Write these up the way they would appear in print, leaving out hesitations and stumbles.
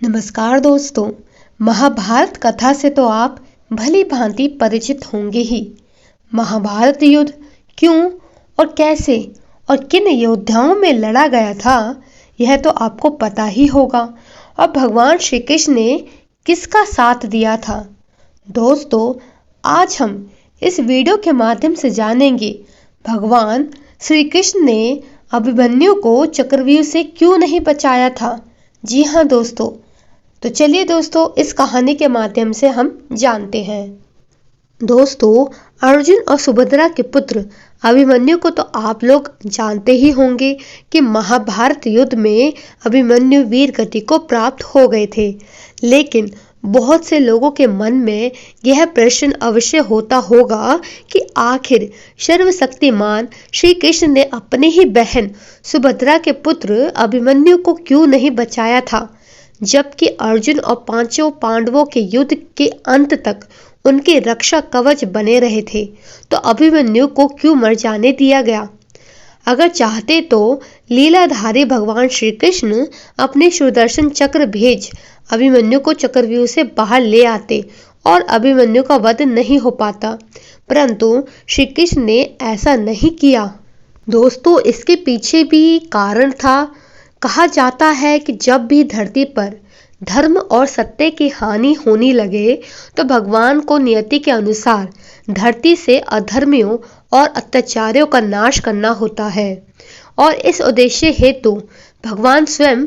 नमस्कार दोस्तों। महाभारत कथा से तो आप भली भांति परिचित होंगे ही। महाभारत युद्ध क्यों और कैसे और किन योद्धाओं में लड़ा गया था, यह तो आपको पता ही होगा। और भगवान श्री कृष्ण ने किसका साथ दिया था। दोस्तों, आज हम इस वीडियो के माध्यम से जानेंगे भगवान श्री कृष्ण ने अभिमन्यु को चक्रव्यूह से क्यों नहीं बचाया था। जी हाँ दोस्तों, तो चलिए दोस्तों, इस कहानी के माध्यम से हम जानते हैं। दोस्तों, अर्जुन और सुभद्रा के पुत्र अभिमन्यु को तो आप लोग जानते ही होंगे कि महाभारत युद्ध में अभिमन्यु वीर गति को प्राप्त हो गए थे। लेकिन बहुत से लोगों के मन में यह प्रश्न अवश्य होता होगा कि आखिर सर्वशक्तिमान श्री कृष्ण ने अपनी ही बहन सुभद्रा के पुत्र अभिमन्यु को क्यों नहीं बचाया था, जबकि अर्जुन और पांचों पांडवों के युद्ध के अंत तक उनके रक्षा कवच बने रहे थे। तो अभिमन्यु को क्यों मर जाने दिया गया। अगर चाहते तो लीलाधारी भगवान श्री कृष्ण अपने सुदर्शन चक्र भेज अभिमन्यु को चक्रव्यूह से बाहर ले आते और अभिमन्यु का वध नहीं हो पाता, परंतु श्री कृष्ण ने ऐसा नहीं किया। दोस्तों, इसके पीछे भी कारण था। कहा जाता है कि जब भी धरती पर धर्म और सत्य की हानि होने लगे तो भगवान को नियति के अनुसार धरती से अधर्मियों और अत्याचारियों का नाश करना होता है। और इस उद्देश्य हेतु भगवान स्वयं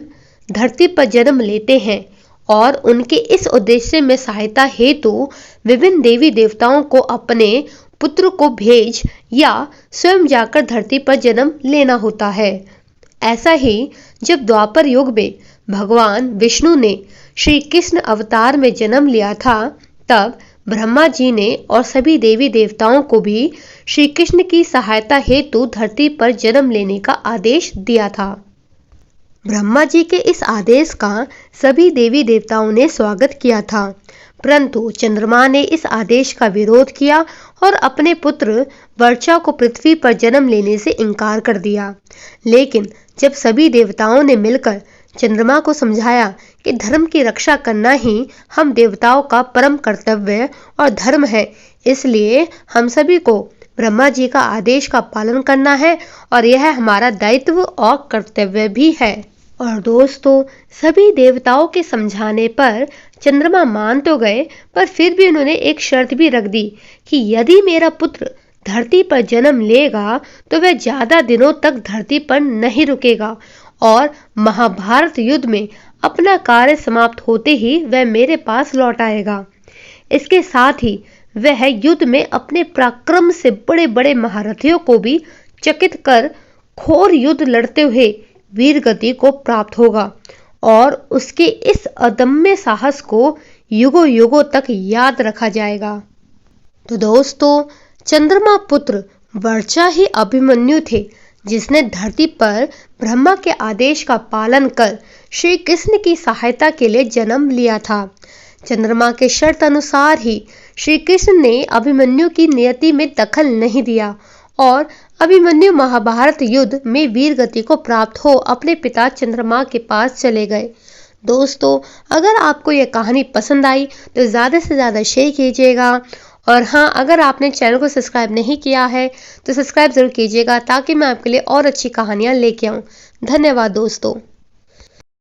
धरती पर जन्म लेते हैं और उनके इस उद्देश्य में सहायता हेतु विभिन्न देवी देवताओं को अपने पुत्र को भेज या स्वयं जाकर धरती पर जन्म लेना होता है। ऐसा ही जब द्वापर युग में भगवान विष्णु ने श्री कृष्ण अवतार में जन्म लिया था, तब ब्रह्मा जी ने और सभी देवी देवताओं को भी श्री कृष्ण की सहायता हेतु धरती पर जन्म लेने का आदेश दिया था। ब्रह्मा जी के इस आदेश का सभी देवी देवताओं ने स्वागत किया था, परंतु चंद्रमा ने इस आदेश का विरोध किया और अपने पुत्र वर्चा को पृथ्वी पर जन्म लेने से इनकार कर दिया। लेकिन जब सभी देवताओं ने मिलकर चंद्रमा को समझाया कि धर्म की रक्षा करना ही हम देवताओं का परम कर्तव्य और धर्म है, इसलिए हम सभी को ब्रह्मा जी का आदेश का पालन करना है और यह हमारा दायित्व और कर्तव्य भी है। और दोस्तों, सभी देवताओं के समझाने पर चंद्रमा मान तो गए, पर फिर भी उन्होंने एक शर्त भी रख दी कि यदि मेरा पुत्र धरती पर जन्म लेगा तो वह ज्यादा दिनों तक धरती पर नहीं रुकेगा और महाभारत युद्ध में अपना कार्य समाप्त होते ही वह मेरे पास लौट आएगा। इसके साथ ही वह युद्ध में अपने पराक्रम से बड़े बड़े महारथियों को भी चकित कर घोर युद्ध लड़ते हुए वीर गति को प्राप्त होगा और उसके इस अदम्य साहस को युगों युगों तक याद रखा जाएगा। तो दोस्तों, चंद्रमा पुत्र वर्चा ही अभिमन्यु थे, जिसने धरती पर ब्रह्मा के आदेश का पालन कर श्री कृष्ण की सहायता के लिए जन्म लिया था। चंद्रमा के शर्त अनुसार ही श्री कृष्ण ने अभिमन्यु की नियति में दखल नहीं दिया और अभिमन्यु महाभारत युद्ध में वीर गति को प्राप्त हो अपने पिता चंद्रमा के पास चले गए। दोस्तों, अगर आपको यह कहानी पसंद आई तो ज़्यादा से ज़्यादा शेयर कीजिएगा। और हाँ, अगर आपने चैनल को सब्सक्राइब नहीं किया है तो सब्सक्राइब जरूर कीजिएगा, ताकि मैं आपके लिए और अच्छी कहानियाँ लेके आऊँ। धन्यवाद दोस्तों।